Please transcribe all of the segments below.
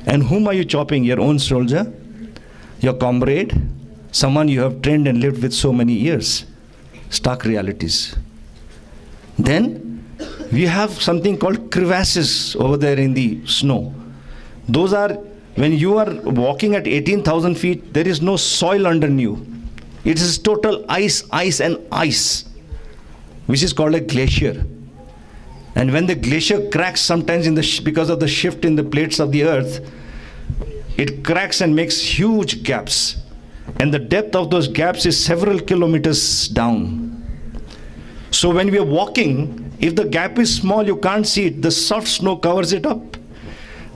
And whom are you chopping? Your own soldier? Your comrade? Someone you have trained and lived with so many years. Stark realities. Then we have something called crevasses over there in the snow. Those are, when you are walking at 18,000 feet, there is no soil under you. It is total ice, ice and ice, which is called a glacier. And when the glacier cracks sometimes because of the shift in the plates of the earth, it cracks and makes huge gaps. And the depth of those gaps is several kilometers down. So when we are walking, if the gap is small, you can't see it. The soft snow covers it up.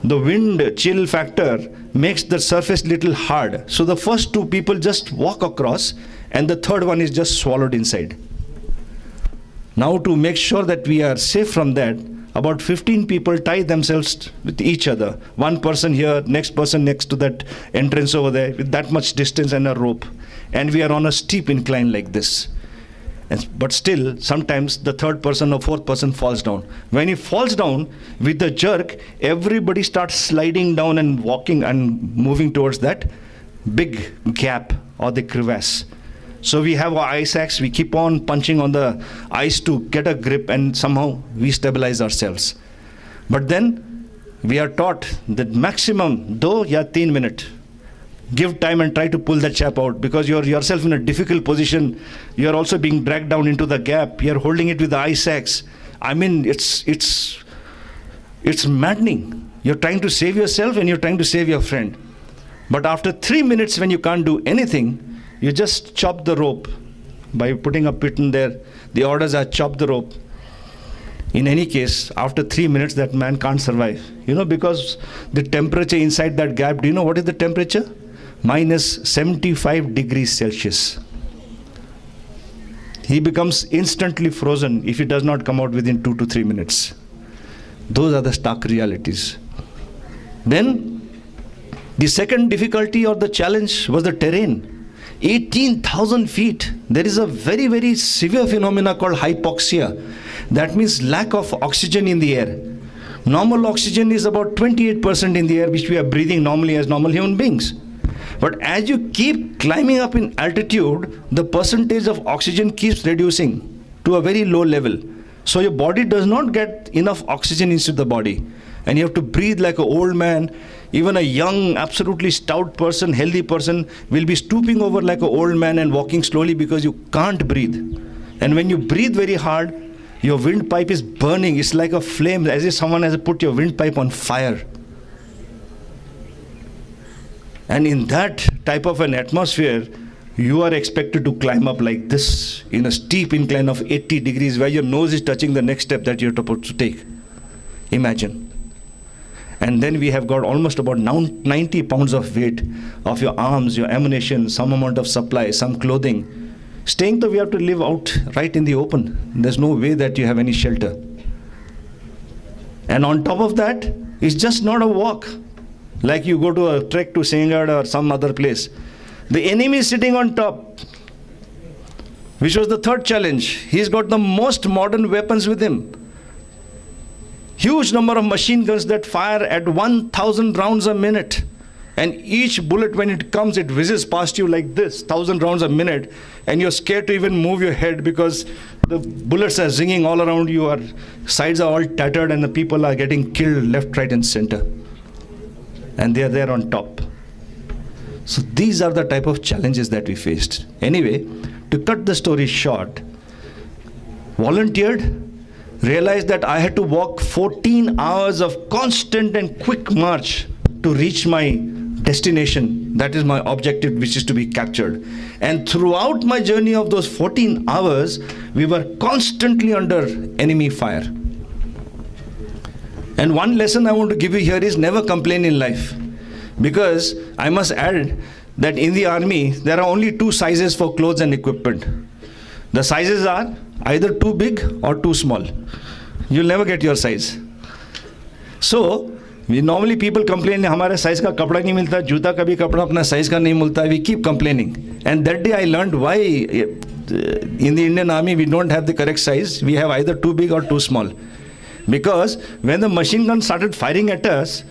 The wind chill factor makes the surface little hard. So the first two people just walk across, and the third one is just swallowed inside. Now to make sure that we are safe from that, about 15 people tie themselves with each other. One person here, next person next to that entrance over there, with that much distance and a rope. And we are on a steep incline like this. But still, sometimes the third person or fourth person falls down. When he falls down, with the jerk, everybody starts sliding down and walking and moving towards that big gap or the crevasse. So we have our ice axe, we keep on punching on the ice to get a grip, and somehow we stabilize ourselves. But then we are taught that maximum, 2 or 3 minutes, give time and try to pull that chap out, because you're yourself in a difficult position. You're also being dragged down into the gap. You're holding it with the ice axe. I mean, it's maddening. You're trying to save yourself and you're trying to save your friend. But after 3 minutes, when you can't do anything, you just chop the rope by putting a pit in there. The orders are chop the rope. In any case, after 3 minutes, that man can't survive. Because the temperature inside that gap, do you know what is the temperature? Minus 75 degrees Celsius. He becomes instantly frozen if he does not come out within 2 to 3 minutes. Those are the stark realities. Then, the second difficulty or the challenge was the terrain. 18,000 feet. There is a very, very severe phenomena called hypoxia. That means lack of oxygen in the air. Normal oxygen is about 28% in the air, which we are breathing normally as normal human beings. But as you keep climbing up in altitude, the percentage of oxygen keeps reducing to a very low level. So your body does not get enough oxygen into the body. And you have to breathe like an old man. Even a young, absolutely stout person, healthy person, will be stooping over like an old man and walking slowly because you can't breathe. And when you breathe very hard, your windpipe is burning. It's like a flame, as if someone has put your windpipe on fire. And in that type of an atmosphere, you are expected to climb up like this in a steep incline of 80 degrees where your nose is touching the next step that you're supposed to take. Imagine. And then we have got almost about 90 pounds of weight of your arms, your ammunition, some amount of supply, some clothing. Staying though, we have to live out right in the open. There's no way that you have any shelter. And on top of that, it's just not a walk. Like you go to a trek to Singad or some other place. The enemy is sitting on top, which was the third challenge. He's got the most modern weapons with him. Huge number of machine guns that fire at 1,000 rounds a minute. And each bullet, when it comes, it whizzes past you like this, 1,000 rounds a minute. And you're scared to even move your head because the bullets are zinging all around you. Our sides are all tattered and the people are getting killed left, right, and center. And they are there on top. So these are the type of challenges that we faced. Anyway, to cut the story short, volunteered, realized that I had to walk 14 hours of constant and quick march to reach my destination. That is my objective, which is to be captured. And throughout my journey of those 14 hours, we were constantly under enemy fire. And one lesson I want to give you here is never complain in life. Because I must add that in the army, there are only 2 sizes for clothes and equipment. The sizes are either too big or too small. You'll never get your size. So, normally people complain, हमारे size का कपड़ा नहीं मिलता, जूता का भी कपड़ा अपना size का नहीं मिलता. We keep complaining. And that day I learned why in the Indian army we don't have the correct size. We have either too big or too small. Because when the machine gun started firing at us,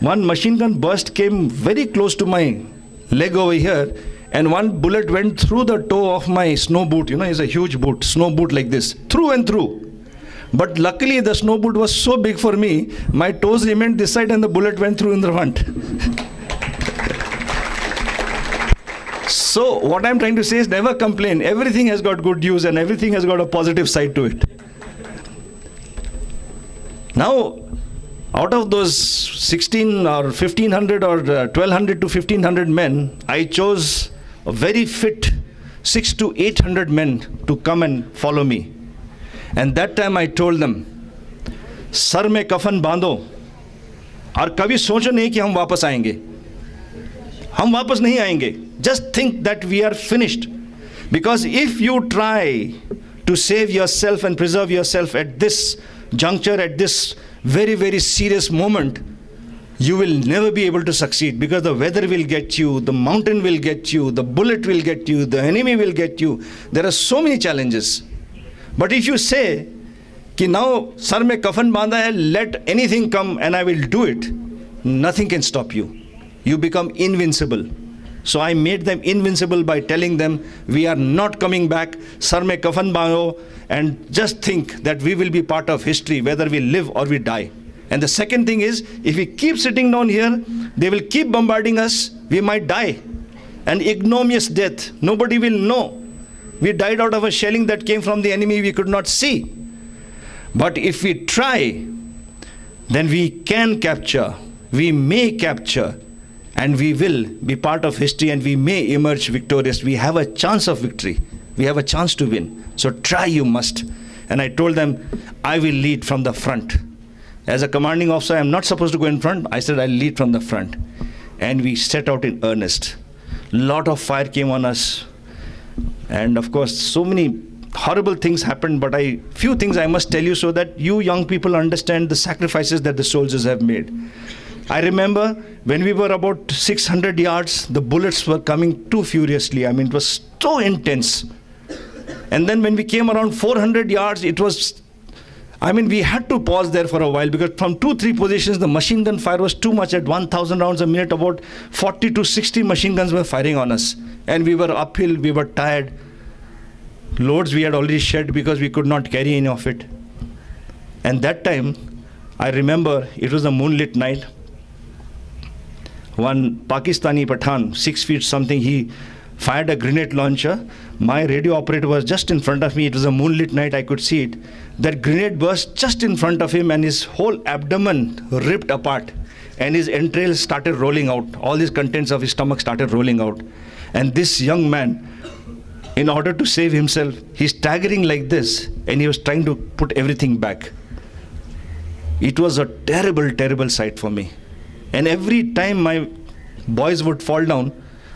one machine gun burst came very close to my leg over here, and one bullet went through the toe of my snow boot. It's a huge boot, snow boot like this, through and through. But luckily the snow boot was so big for me, my toes remained this side and the bullet went through in the front. So what I'm trying to say is, never complain. Everything has got good news and everything has got a positive side to it. Now, out of those 16 or 1500 or 1200 to 1500 men, I chose a very fit 600 to 800 men to come and follow me. And that time I told them, sir में कफन बांधो और कभी सोचो नहीं कि हम वापस आएंगे. हम वापस नहीं आएंगे. Just think that we are finished. Because if you try to save yourself and preserve yourself at this juncture, at this very, very serious moment, you will never be able to succeed, because the weather will get you, the mountain will get you, the bullet will get you, the enemy will get you. There are so many challenges. But if you say, कि now sar mein kafan banda hai, let anything come and I will do it, nothing can stop you. You become invincible. So I made them invincible by telling them, we are not coming back, sar mein kafan bando, and just think that we will be part of history, whether we live or we die. And the second thing is, if we keep sitting down here, they will keep bombarding us, we might die. An ignominious death, nobody will know. We died out of a shelling that came from the enemy we could not see. But if we try, then we can capture, we may capture, and we will be part of history, and we may emerge victorious. We have a chance of victory. We have a chance to win. So try you must. And I told them, I will lead from the front. As a commanding officer, I am not supposed to go in front. I said, I'll lead from the front. And we set out in earnest. Lot of fire came on us. And of course, so many horrible things happened, but few things I must tell you so that you young people understand the sacrifices that the soldiers have made. I remember when we were about 600 yards, the bullets were coming too furiously. I mean, it was so intense. And then when we came around 400 yards, it was, we had to pause there for a while, because from 2-3 positions, the machine gun fire was too much. At 1,000 rounds a minute, about 40 to 60 machine guns were firing on us. And we were uphill, we were tired. Loads we had already shed because we could not carry any of it. And that time, I remember it was a moonlit night. One Pakistani Pathan, 6 feet something, he fired a grenade launcher. My radio operator was just in front of me. It was a moonlit night, I could see it. That grenade burst just in front of him and his whole abdomen ripped apart. And his entrails started rolling out. All these contents of his stomach started rolling out. And this young man, in order to save himself, he's staggering like this, and he was trying to put everything back. It was a terrible, terrible sight for me. And every time my boys would fall down,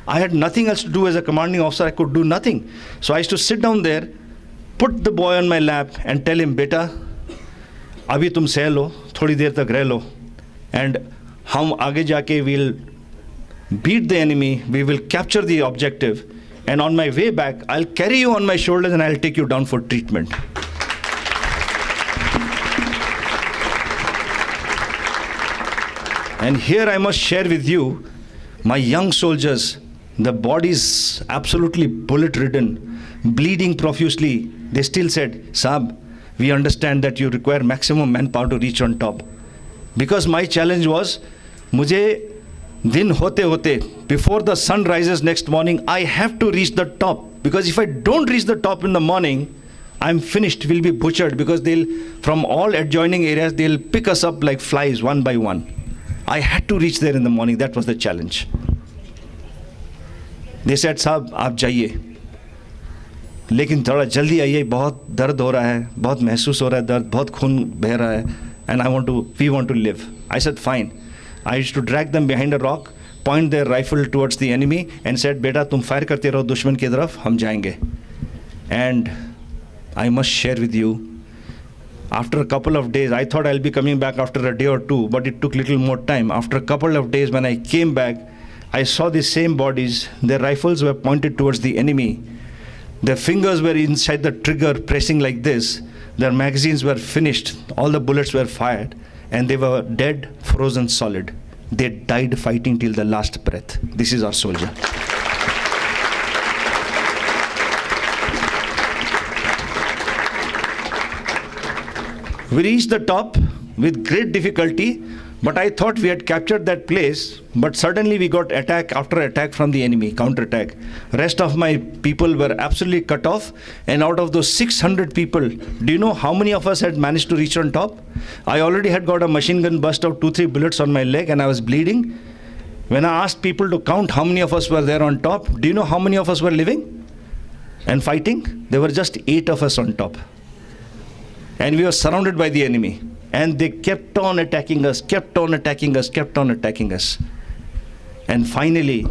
I had nothing else to do as a commanding officer. I could do nothing. So I used to sit down there, put the boy on my lap and tell him, beta, abhi tum seh lo, thodi der tak reh lo. And hum aage jaake we'll beat the enemy, we will capture the objective. And on my way back, I'll carry you on my shoulders and I'll take you down for treatment. And here I must share with you, my young soldiers, the bodies absolutely bullet-ridden, bleeding profusely. They still said, Saab, we understand that you require maximum manpower to reach on top. Because my challenge was, mujhe din hote hote, before the sun rises next morning, I have to reach the top. Because if I don't reach the top in the morning, I'm finished, we'll be butchered, because from all adjoining areas, they'll pick us up like flies one by one. I had to reach there in the morning. That was the challenge. They said, Saab, aap jaiye. लेकिन थोड़ा जल्दी आइए, बहुत दर्द हो रहा है, बहुत महसूस हो रहा है दर्द, बहुत खून बह रहा है, and we want to live. I said, fine. I used to drag them behind a rock, point their rifle towards the enemy, and said, बेटा तुम फायर करते रहो दुश्मन की तरफ, हम जाएंगे. And I must share with you, after a couple of days, I thought I'll be coming back after a day or two, but it took little more time. After a couple of days, when I came back, I saw the same bodies. Their rifles were pointed towards the enemy. Their fingers were inside the trigger, pressing like this. Their magazines were finished. All the bullets were fired. And they were dead, frozen solid. They died fighting till the last breath. This is our soldier. We reached the top with great difficulty, but I thought we had captured that place, but suddenly we got attack after attack from the enemy, counterattack. Rest of my people were absolutely cut off, and out of those 600 people, do you know how many of us had managed to reach on top? I already had got a machine gun burst of 2-3 bullets on my leg and I was bleeding. When I asked people to count how many of us were there on top, do you know how many of us were living and fighting? There were just 8 of us on top. And we were surrounded by the enemy. And they kept on attacking us, kept on attacking us, kept on attacking us. And finally,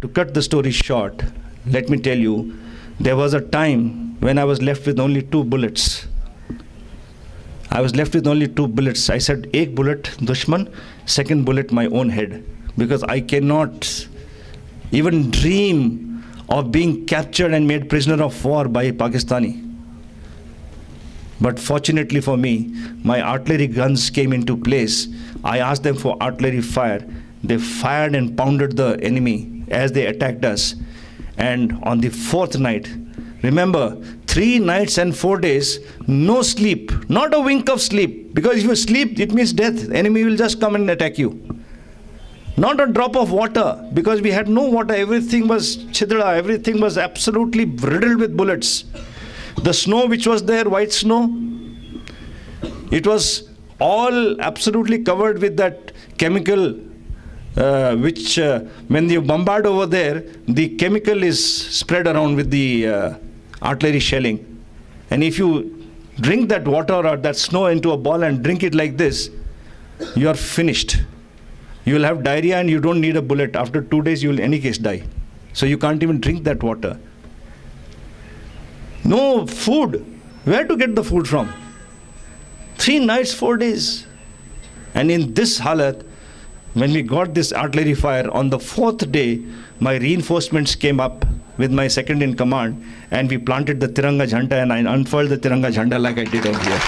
to cut the story short, let me tell you, there was a time when I was left with only 2 bullets. I was left with only 2 bullets. I said, "Ek bullet, dushman, second bullet, my own head." Because I cannot even dream of being captured and made prisoner of war by Pakistani. But fortunately for me, my artillery guns came into place. I asked them for artillery fire. They fired and pounded the enemy as they attacked us. And on the 4th night, remember, 3 nights and 4 days, no sleep, not a wink of sleep. Because if you sleep, it means death. The enemy will just come and attack you. Not a drop of water, because we had no water. Everything was chidra, everything was absolutely riddled with bullets. The snow which was there, white snow, it was all absolutely covered with that chemical which when you bombard over there, the chemical is spread around with the artillery shelling. And if you drink that water or that snow into a ball and drink it like this, you are finished. You will have diarrhea and you don't need a bullet. After 2 days, you will in any case die. So you can't even drink that water. No food. Where to get the food from? 3 nights, 4 days. And in this halat, when we got this artillery fire, on the 4th day, my reinforcements came up with my second in command, and we planted the Tiranga Jhanda, and I unfurled the Tiranga Jhanda like I did over here.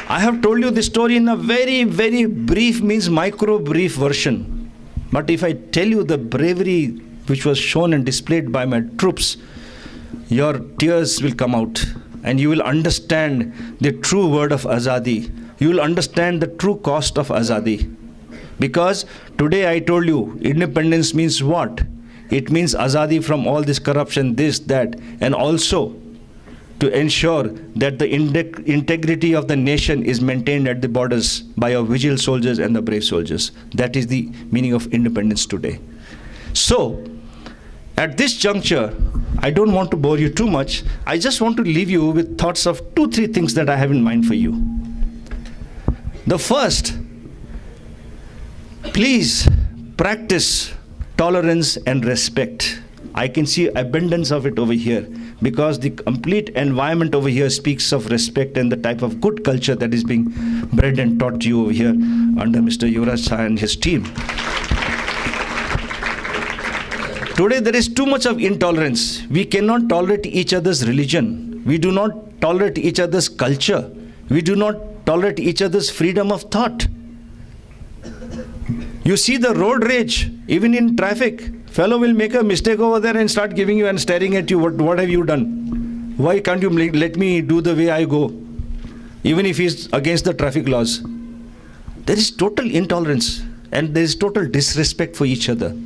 I have told you this story in a very, very brief, means micro-brief version. But if I tell you the bravery which was shown and displayed by my troops, your tears will come out and you will understand the true word of Azadi. You will understand the true cost of Azadi. Because today I told you, independence means what? It means Azadi from all this corruption, this, that, and also to ensure that the integrity of the nation is maintained at the borders by our vigilant soldiers and the brave soldiers. That is the meaning of independence today. So, at this juncture, I don't want to bore you too much. I just want to leave you with thoughts of 2-3 things that I have in mind for you. The first, please practice tolerance and respect. I can see abundance of it over here, because the complete environment over here speaks of respect and the type of good culture that is being bred and taught to you over here under Mr. Yuvraj Shah and his team. Today there is too much of intolerance. We cannot tolerate each other's religion. We do not tolerate each other's culture. We do not tolerate each other's freedom of thought. You see the road rage, even in traffic. Fellow will make a mistake over there and start giving you and staring at you. What have you done? Why can't you let me do the way I go? Even if he's against the traffic laws. There is total intolerance and there is total disrespect for each other.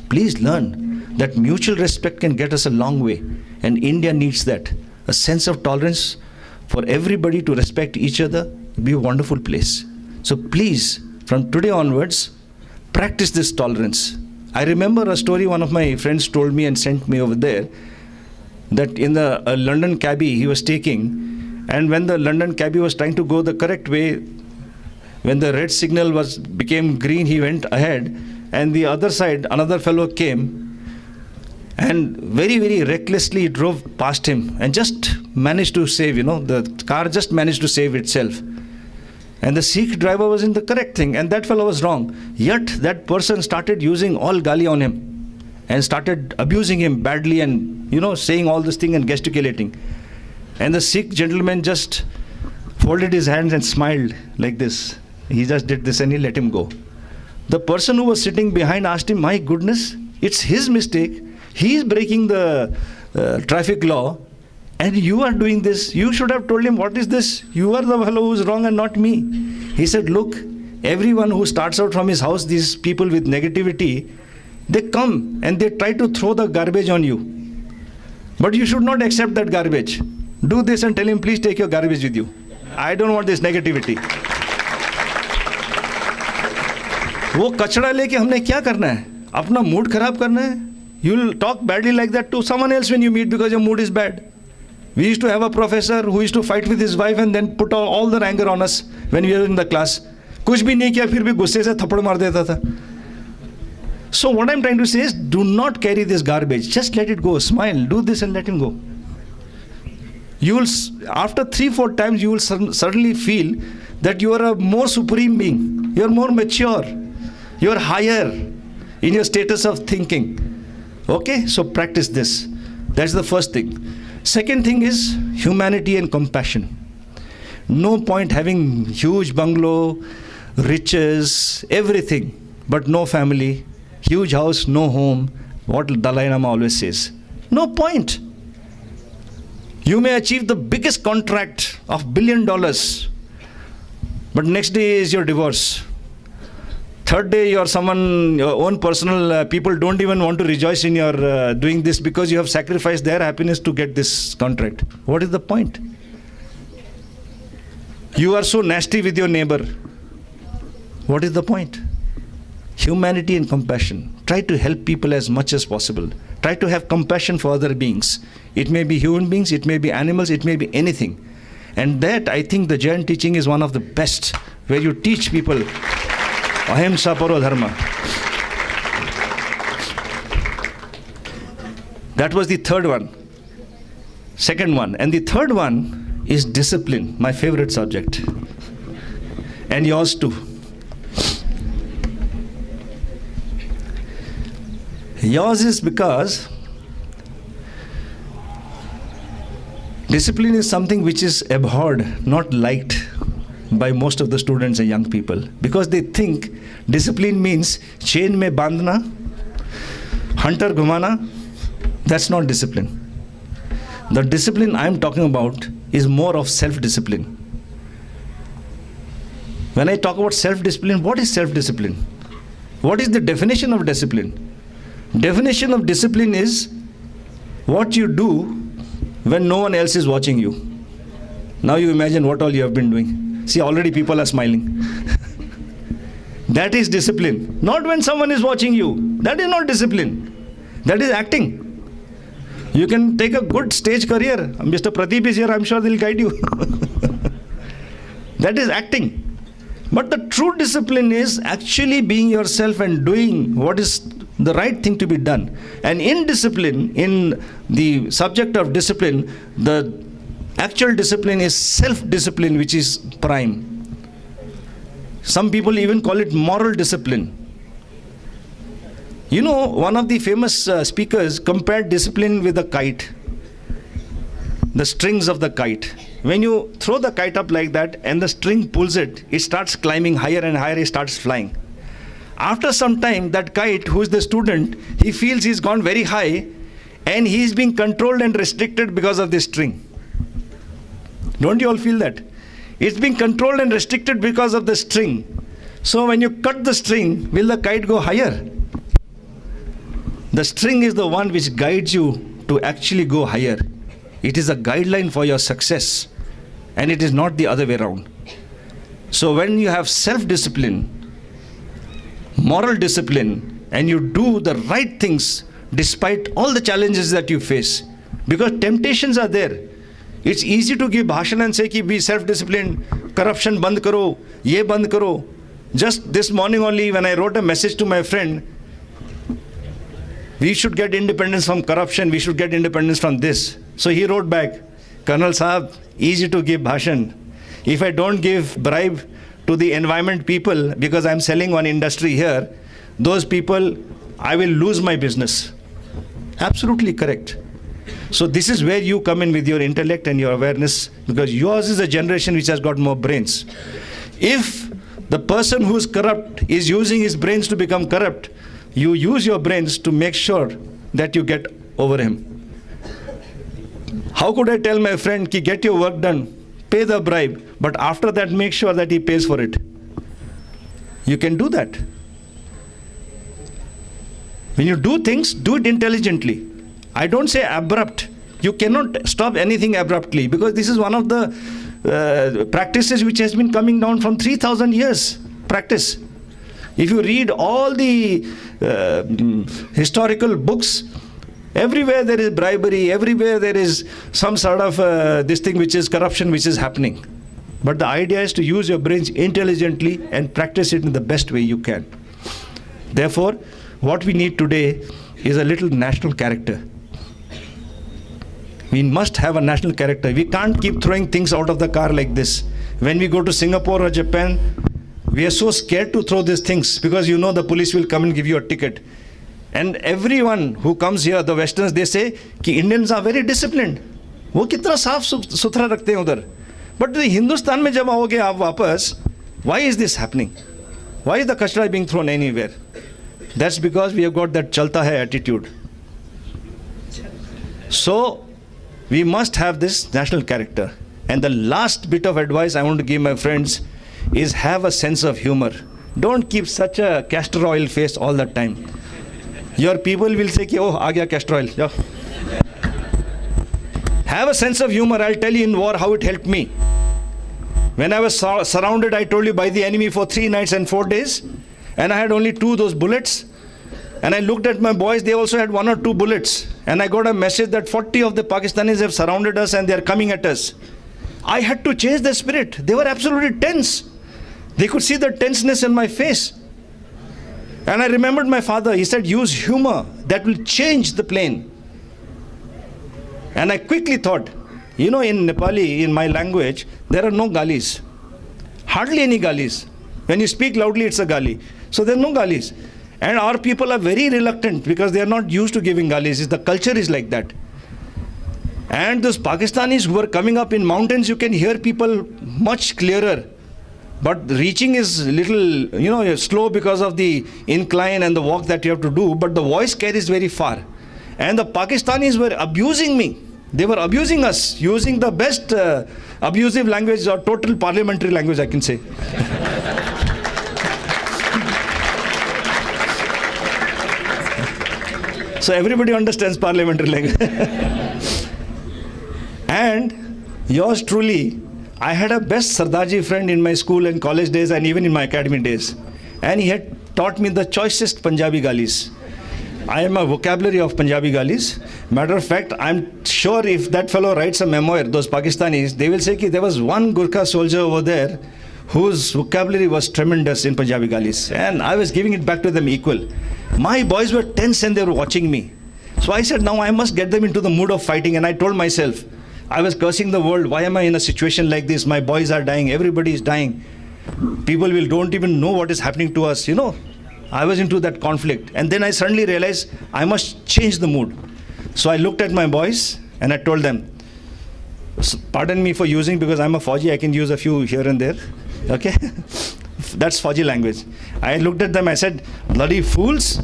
Please learn that mutual respect can get us a long way. And India needs that. A sense of tolerance for everybody to respect each other. It'll be a wonderful place. So please, from today onwards, practice this tolerance. I remember a story one of my friends told me and sent me over there, that in the London cabbie he was taking, and when the London cabbie was trying to go the correct way, when the red signal became green, he went ahead, and the other side another fellow came and very, very recklessly drove past him and just managed to save, the car just managed to save itself. And the Sikh driver was in the correct thing, and that fellow was wrong. Yet that person started using all gali on him. and started abusing him badly and, saying all this thing and gesticulating. And the Sikh gentleman just folded his hands and smiled like this. He just did this and he let him go. The person who was sitting behind asked him, my goodness, it's his mistake. He is breaking the traffic law and you are doing this. You should have told him, what is this? You are the fellow who is wrong and not me. He said, look, everyone who starts out from his house, these people with negativity, they come and they try to throw the garbage on you. But you should not accept that garbage. Do this and tell him, please take your garbage with you. I don't want this negativity. वो कचरा लेके हमने क्या करना है? अपना mood खराब करना है? You will talk badly like that to someone else when you meet because your mood is bad. We used to have a professor who used to fight with his wife and then put all the anger on us when we were in the class. कुछ भी नहीं किया फिर भी गुस्से से थप्पड़ मार देता था. So what I'm trying to say is, do not carry this garbage. Just let it go. Smile. Do this and let him go. You will, after 3-4 times, you will suddenly feel that you are a more supreme being. You are more mature. You are higher in your status of thinking. Okay? So practice this. That's the first thing. Second thing is humanity and compassion. No point having huge bungalow, riches, everything, but no family, huge house, no home. What Dalai Lama always says. No point. You may achieve the biggest contract of $1 billion, but next day is your divorce. Third day, you are someone, your own personal people don't even want to rejoice in your doing this because you have sacrificed their happiness to get this contract. What is the point? You are so nasty with your neighbor. What is the point? Humanity and compassion. Try to help people as much as possible. Try to have compassion for other beings. It may be human beings, it may be animals, it may be anything. And that, I think, the Jain teaching is one of the best, where you teach people ahimsa paro dharma. That was the third one. Second one. And the third one is discipline, my favorite subject. And yours too. Yours is because discipline is something which is abhorred, not liked by most of the students and young people, because they think discipline means chain mein bandhna, hunter ghumana. That's not discipline. The discipline I'm talking about is more of self-discipline. When I talk about self-discipline, what is self-discipline? What is the definition of discipline? Definition of discipline is what you do when no one else is watching you. Now you imagine what all you have been doing. See, already people are smiling. That is discipline. Not when someone is watching you. That is not discipline. That is acting. You can take a good stage career. Mr. Pradeep is here, I'm sure they'll guide you. That is acting. But the true discipline is actually being yourself and doing what is the right thing to be done. And in discipline, in the subject of discipline, the actual discipline is self-discipline, which is prime. Some people even call it moral discipline. You know, one of the famous speakers compared discipline with a kite. The strings of the kite. When you throw the kite up like that and the string pulls it, it starts climbing higher and higher, it starts flying. After some time, that kite, who is the student, he feels he's gone very high and he's being controlled and restricted because of this string. Don't you all feel that? It's being controlled and restricted because of the string. So when you cut the string, will the kite go higher? The string is the one which guides you to actually go higher. It is a guideline for your success, and it is not the other way around. So when you have self-discipline, moral discipline, and you do the right things despite all the challenges that you face, because temptations are there. It's easy to give bhashan and say ki be self-disciplined, corruption band karo, ye band karo. Just this morning only, when I wrote a message to my friend, we should get independence from corruption, we should get independence from this. So he wrote back, Colonel Saab, easy to give bhashan. If I don't give bribe to the environment people, because I'm selling one industry here, those people, I will lose my business. Absolutely correct. So this is where you come in with your intellect and your awareness, because yours is a generation which has got more brains. If the person who is corrupt is using his brains to become corrupt, you use your brains to make sure that you get over him. How could I tell my friend, ki get your work done, pay the bribe, but after that make sure that he pays for it? You can do that. When you do things, do it intelligently. I don't say abrupt. You cannot stop anything abruptly, because this is one of the practices which has been coming down from 3,000 years practice. If you read all the historical books, everywhere there is bribery, everywhere there is some sort of this thing which is corruption which is happening. But the idea is to use your brains intelligently and practice it in the best way you can. Therefore, what we need today is a little national character. We must have a national character. We can't keep throwing things out of the car like this. When we go to Singapore or Japan, we are so scared to throw these things, because you know the police will come and give you a ticket. And everyone who comes here, the Westerns, they say कि Indians are very disciplined. वो कितना साफ सुथरा रखते हैं उधर. But the Hindustan में जब आओगे आप वापस, why is this happening? Why is the kachra being thrown anywhere? That's because we have got that chalta hai attitude. So we must have this national character. And the last bit of advice I want to give my friends is have a sense of humor. Don't keep such a castor oil face all the time. Your people will say, oh, aa gaya castor oil. Yeah. Have a sense of humor. I'll tell you in war how it helped me. When I was surrounded, I told you, by the enemy for 3 nights and 4 days, and I had only 2 those bullets, and I looked at my boys, they also had 1 or 2 bullets, and I got a message that 40 of the Pakistanis have surrounded us and they are coming at us. I had to change their spirit. They were absolutely tense. They could see the tenseness in my face. And I remembered my father. He said, use humor. That will change the plane. And I quickly thought, you know, in Nepali, in my language, there are no galis. Hardly any galis. When you speak loudly, it's a gali. So there are no galis. And our people are very reluctant because they are not used to giving galis. The culture is like that. And those Pakistanis who are coming up in mountains, you can hear people much clearer. But reaching is a little, slow because of the incline and the walk that you have to do. But the voice carries very far. And the Pakistanis were abusing me. They were abusing us, using the best abusive language, or total parliamentary language, I can say. So everybody understands parliamentary language. And yours truly, I had a best Sardarji friend in my school and college days and even in my academy days. And he had taught me the choicest Punjabi galis. I am a vocabulary of Punjabi galis. Matter of fact, I'm sure if that fellow writes a memoir, those Pakistanis, they will say that there was one Gurkha soldier over there whose vocabulary was tremendous in Punjabi galis. And I was giving it back to them equal. My boys were tense and they were watching me. So I said, now I must get them into the mood of fighting. And I told myself, I was cursing the world. Why am I in a situation like this? My boys are dying. Everybody is dying. People don't even know what is happening to us. I was into that conflict. And then I suddenly realized I must change the mood. So I looked at my boys and I told them, pardon me for using, because I'm a Fauji, I can use a few here and there. Okay? That's Fauji language. I looked at them, I said, bloody fools,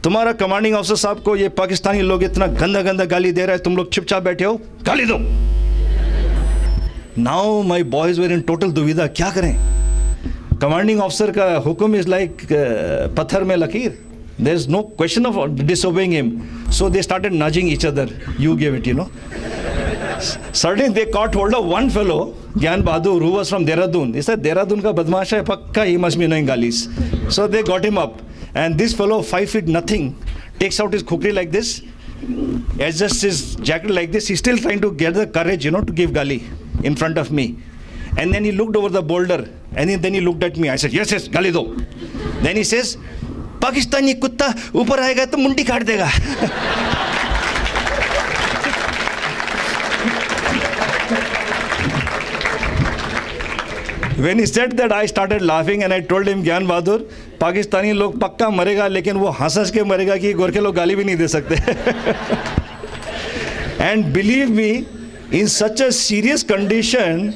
तुम्हारा commanding officer साहब को ये पाकिस्तानी लोग इतना गंदा गंदा गाली दे रहा है, तुम लोग चुपचाप बैठे हो, गाली दो. Now my boys were in total दुविधा, क्या करें? कमांडिंग ऑफिसर का हुक्म is like पत्थर में लकीर. There's no question of disobeying him. So they started nudging each other. You gave it, Suddenly they caught hold of one fellow, Gyan Bahadur, who was from Dehradun. He said, Dehradun ka badmash hai, pakka, he must be knowing galis. So they got him up. And this fellow, 5 feet nothing, takes out his khukri like this, adjusts his jacket like this. He's still trying to get the courage, to give gali in front of me. And then he looked over the boulder, and then he looked at me. I said, yes, gali do. Then he says, Pakistani kutta upar aayega to mundi kaat dega. When he said that, I started laughing and I told him, ज्ञान बहादुर, पाकिस्तानी लोग पक्का मरेगा, लेकिन वो हंस के मरेगा कि गोरखे लोग गाली भी नहीं दे सकते. And believe me, in such a serious condition,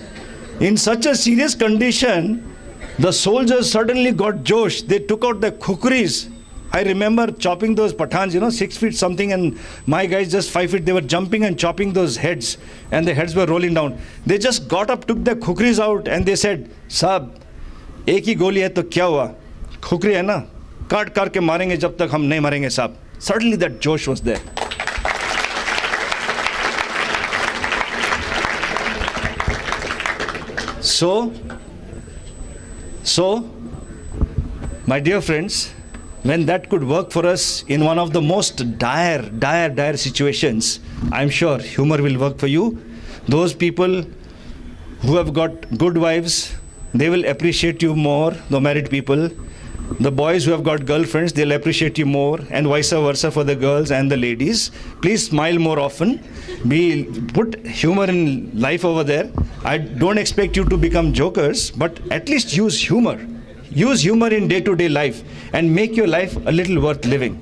the soldiers suddenly got josh. They took out the khukris. I remember chopping those Pathans, 6 feet something, and my guys just 5 feet. They were jumping and chopping those heads, and the heads were rolling down. They just got up, took the khukris out, and they said, "Saab, एक ही गोली है तो क्या हुआ? खुकरी है ना, काट काट के मारेंगे जब तक हम नहीं मरेंगे साहब." Suddenly that josh was there. So, my dear friends, when that could work for us in one of the most dire situations, I'm sure humor will work for you. Those people who have got good wives, they will appreciate you more, the married people. The boys who have got girlfriends, they'll appreciate you more, and vice versa for the girls and the ladies. Please smile more often. Put humor in life over there. I don't expect you to become jokers, but at least use humor. Use humor in day-to-day life and make your life a little worth living.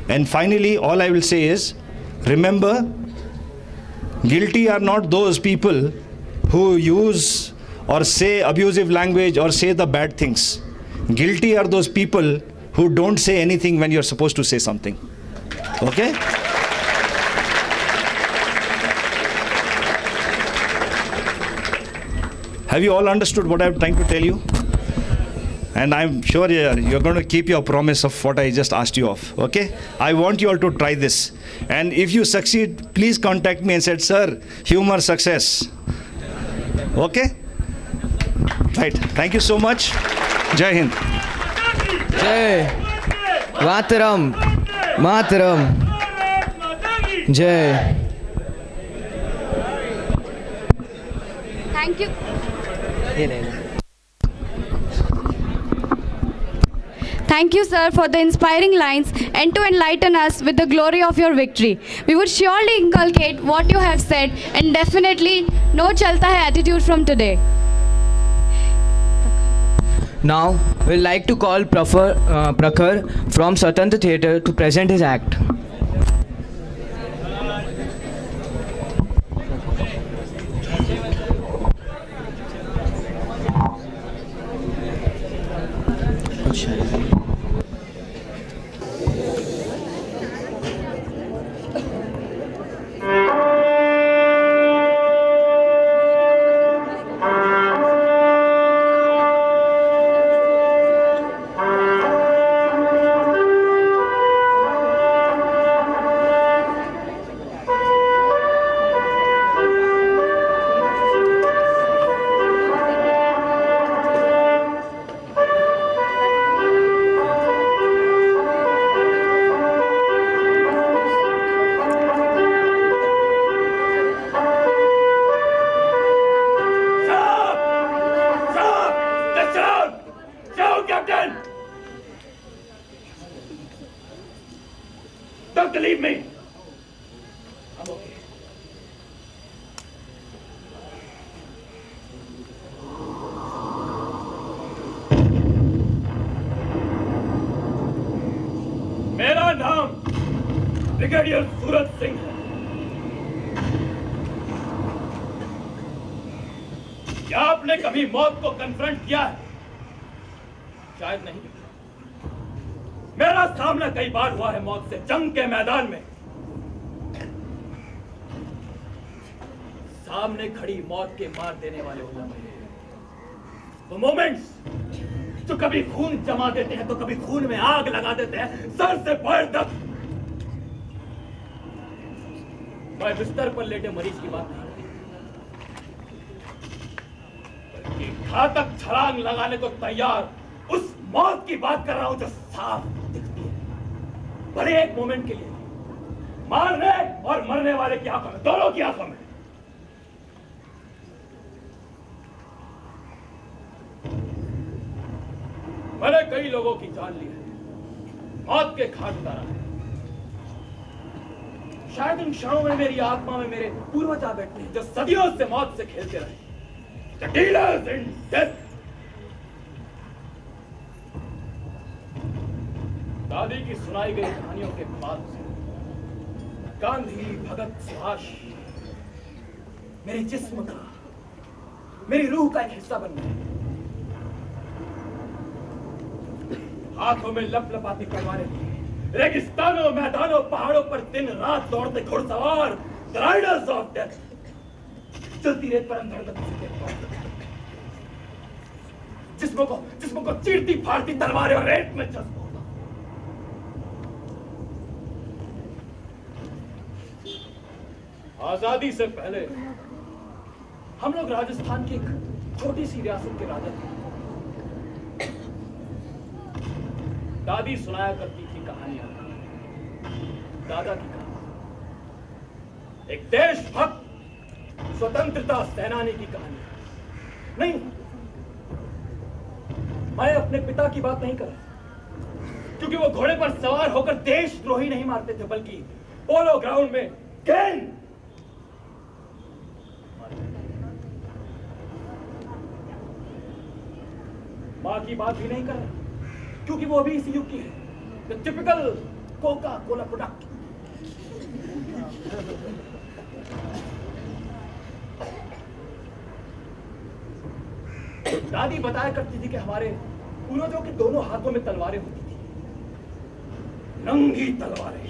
And finally, all I will say is, remember, guilty are not those people who use or say abusive language or say the bad things. Guilty are those people who don't say anything when you're supposed to say something. Okay? Have you all understood what I'm trying to tell you? And I'm sure you're going to keep your promise of what I just asked you of. Okay? I want you all to try this. And if you succeed, please contact me and say, "Sir, humor success." Okay? Right. Thank you so much. Jai Hind. Jai Mataram. Mataram. Jai. Thank you. Thank you, sir, for the inspiring lines and to enlighten us with the glory of your victory. We would surely inculcate what you have said and definitely no chalta hai attitude from today. Now, we'd like to call Prakhar from Swatantra Theatre to present his act. Don't believe me. I'm okay. मेरा नाम brigadier Suraj Singh है। क्या आपने कभी मौत को confront किया है? शायद नहीं। मेरा सामना कई बार हुआ है मौत से, जंग के मैदान में। सामने खड़ी मौत के मार देने वाले वो मोमेंट्स जो कभी खून जमा देते हैं तो कभी खून में आग लगा देते हैं, सर से पैर तक। मैं बिस्तर पर लेटे मरीज की बात नहीं, बल्कि घातक छलांग लगाने को तैयार उस मौत की बात कर रहा हूं जो साफ दिखती है, भले एक मोमेंट के लिए। मारने और मरने वाले की आंखों में, दोनों की आंखों में। मैंने कई लोगों की जान ली है, मौत के घाट उतारा है। शायद इन क्षणों में मेरी आत्मा में मेरे पूर्वज आ बैठे हैं जो सदियों से मौत से खेलते रहे। The dealers in death दादी की सुनाई गई कहानियों के बाद से गांधी, भगत, सुभाष मेरे जिस्म का, मेरी रूह का एक हिस्सा बन गए। हाथों में लपलपाती तलवारें थी, रेगिस्तानों, मैदानों, पहाड़ों पर दिन रात दौड़ते घुड़सवार, राइडर्स ऑफ डेथ, चलती रेत पर अंधड़ जिस्मों को चीरती फाड़ती तलवारें और रेत में जज्ब होता। आजादी से पहले हम लोग राजस्थान की एक छोटी सी रियासत के राजा थे। दादी सुनाया करती थी कहानियां, दादा की कहानी, एक देशभक्त स्वतंत्रता सेनानी की कहानी। नहीं, मैं अपने पिता की बात नहीं कर रहा, क्योंकि वो घोड़े पर सवार होकर देशद्रोही नहीं मारते थे, बल्कि पोलो ग्राउंड में गेंद मां की बात भी नहीं कर रहा, क्योंकि वो भी इसी युग की है, the typical Coca Cola product. दादी बताया करती थी कि हमारे पूर्वजों के दोनों हाथों में तलवारें होती थी, नंगी तलवारें,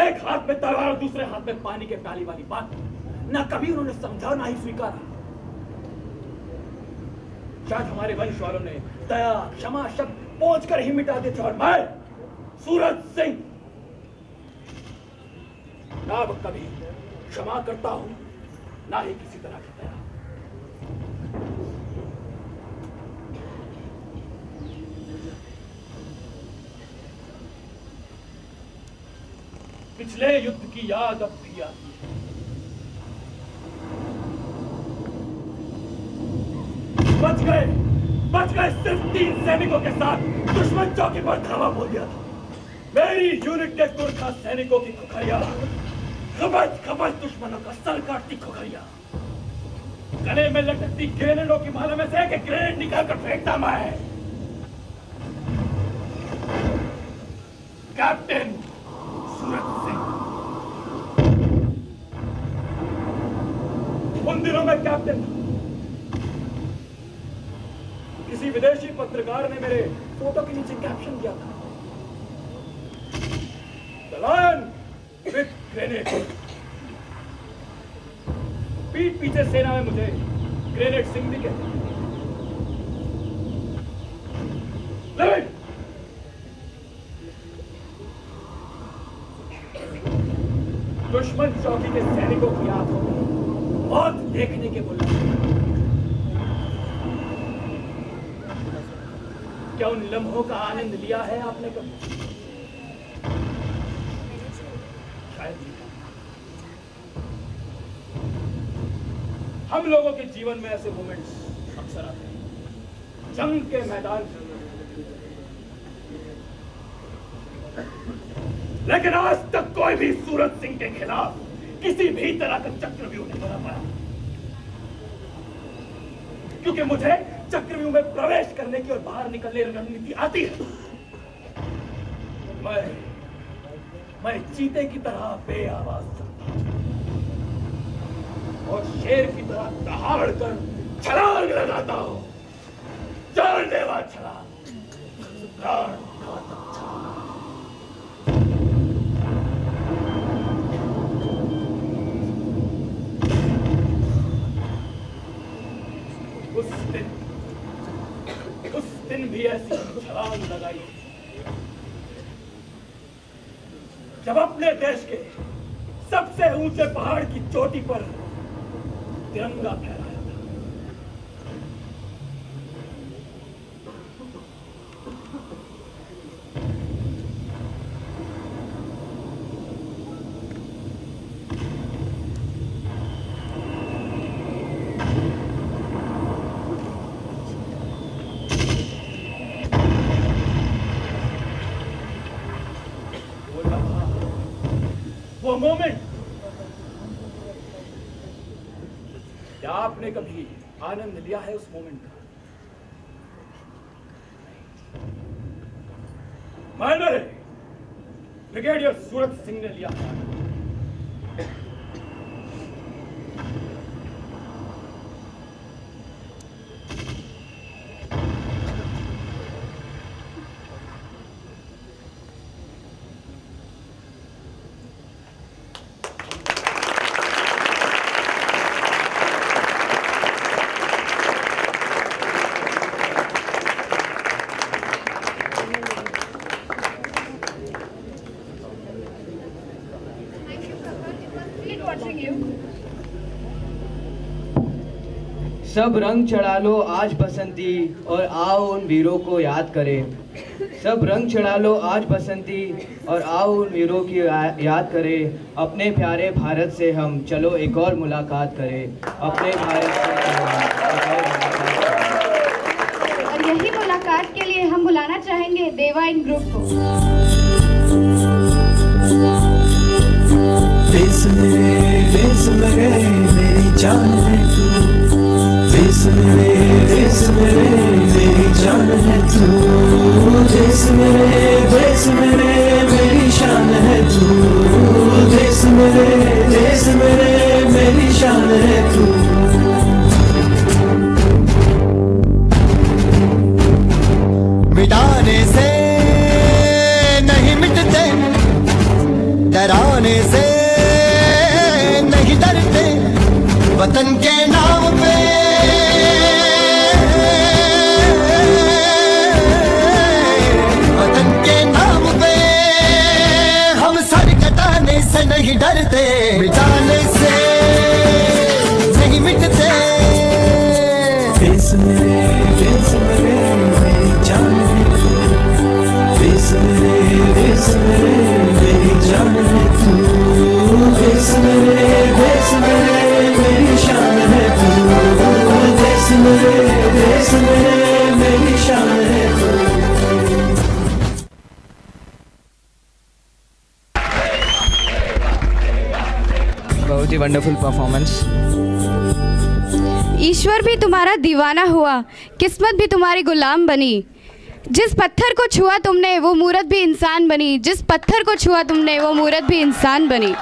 एक हाथ में तलवार और दूसरे हाथ में पानी के प्याली वाली बात ना कभी उन्होंने समझा ना ही स्वीकारा। शायद हमारे वंश वालों ने दया, क्षमा शब्द पहुंच कर ही मिटा देते, और मैं सूरज सिंह ना कभी क्षमा करता हूं, ना ही किसी तरह की दया। पिछले युद्ध की याद अब भी आती है। बच गए सिर्फ 3 सैनिकों के साथ दुश्मन चौकी पर धावा बोल दिया था। मेरी यूनिट के गुरखा सैनिकों की खुखरिया खबज दुश्मनों का सर काटती खुखरिया, गले में लटकती ग्रेनेडों की माला में से एक ग्रेनेड निकालकर फेंकता मैं। कैप्टन सूरज सिंह। उन दिनों में कैप्टन था। किसी विदेशी पत्रकार ने मेरे फोटो के नीचे कैप्शन किया था, द लायन विद ग्रेनेड। पीठ पीछे सेना में मुझे ग्रेनेड सिंह भी कहते हैं। दुश्मन चौकी के सैनिकों की आंखों में मौत देखने के बुलाए, क्या उन लम्हों का आनंद लिया है आपने कभी? शायद हम लोगों के जीवन में ऐसे मोमेंट्स अक्सर आते हैं, जंग के मैदान में, लेकिन आज तक कोई भी सूरज सिंह के खिलाफ किसी भी तरह का चक्रव्यूह नहीं बना पाया, क्योंकि मुझे चक्रव्यूह में प्रवेश करने की और बाहर निकलने की रणनीति आती है। मैं चीते की तरह बेआवाज चलता और शेर की तरह दहाड़ कर छलांग लगाता हूं, जानलेवा छलांग, प्राण घातक छलांग। उस दिन भी ऐसी छलांग लगाई जब अपने देश के सबसे ऊंचे पहाड़ की चोटी पर तिरंगा फहराया था। वो मोमेंट, क्या आपने कभी आनंद लिया है उस मोमेंट का? फाइनल ब्रिगेडियर सूरज सिंह ने लिया। सब रंग चढ़ा लो आज बसंती और आओ उन वीरों को याद करें। सब रंग चढ़ा लो आज बसंती और आओ उन वीरों की याद करें। अपने प्यारे भारत से हम चलो एक और मुलाकात करें। अपने भारत से और यही मुलाकात के लिए हम बुलाना चाहेंगे देवा इन ग्रुप को। देश मेरे मेरी जान है तू, देश मेरे मेरी जान है तू, देश मेरे मेरी शान है तू, देश मेरे मेरी शान है तू। मिटाने से नहीं मिटते, डराने से नहीं डरते, वतन के नाम पे नहीं डरते, मिटाने से नहीं मिटते। देश मेरे मेरी जान है तू, देश मेरे मेरी जान है तू, देश मेरे मेरी शान है तू, देश मेरे मेरी शान है तू। बहुत ही वंडरफुल परफॉर्मेंस। ईश्वर भी तुम्हारा दीवाना हुआ, किस्मत भी तुम्हारी गुलाम बनी। जिस पत्थर को छुआ तुमने वो मूरत भी इंसान बनी, जिस पत्थर को छुआ तुमने वो मूरत भी इंसान बनी।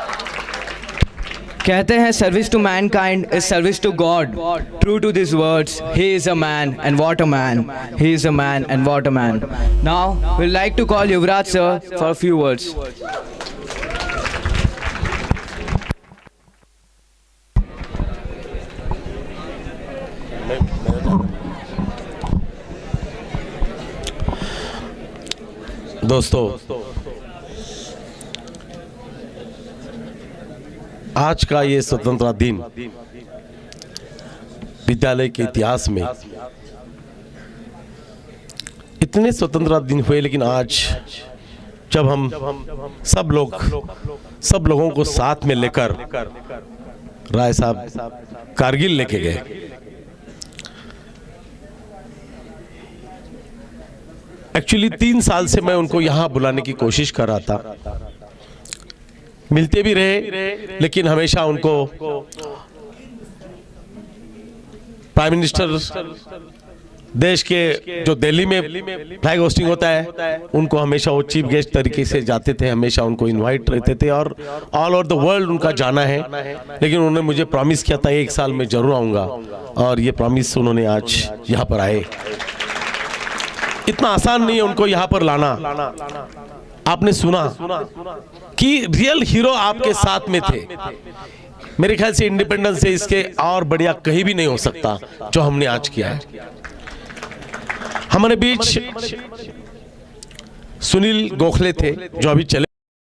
कहते हैं service to mankind is service to God. True to this words, he is a man and what a man, he is a man and what a man. Now we like to call Yuvraj sir for a few words. दोस्तों, आज का ये स्वतंत्रता दिन विद्यालय के इतिहास में इतने स्वतंत्रता दिन हुए, लेकिन आज जब हम सब लोगों को साथ में लेकर राय साहब कारगिल लेके गए। एक्चुअली 3 साल से मैं उनको यहाँ बुलाने की कोशिश कर रहा था, मिलते भी रहे, लेकिन हमेशा उनको प्राइम मिनिस्टर देश के जो दिल्ली में फ्लैग होस्टिंग होता है, उनको हमेशा वो चीफ गेस्ट तरीके से जाते थे, हमेशा उनको इनवाइट रहते थे और ऑल ओवर द वर्ल्ड उनका जाना है। लेकिन उन्होंने मुझे प्रॉमिस किया था 1 साल में जरूर आऊँगा, और ये प्रॉमिस उन्होंने आज यहाँ पर आए। इतना आसान नहीं है उनको यहाँ पर लाना। आपने सुना कि रियल हीरो आपके साथ में थे। मेरे ख्याल से इंडिपेंडेंस से इसके और बढ़िया कहीं भी नहीं हो सकता जो हमने आज किया है। हमारे बीच सुनील गोखले थे जो अभी चले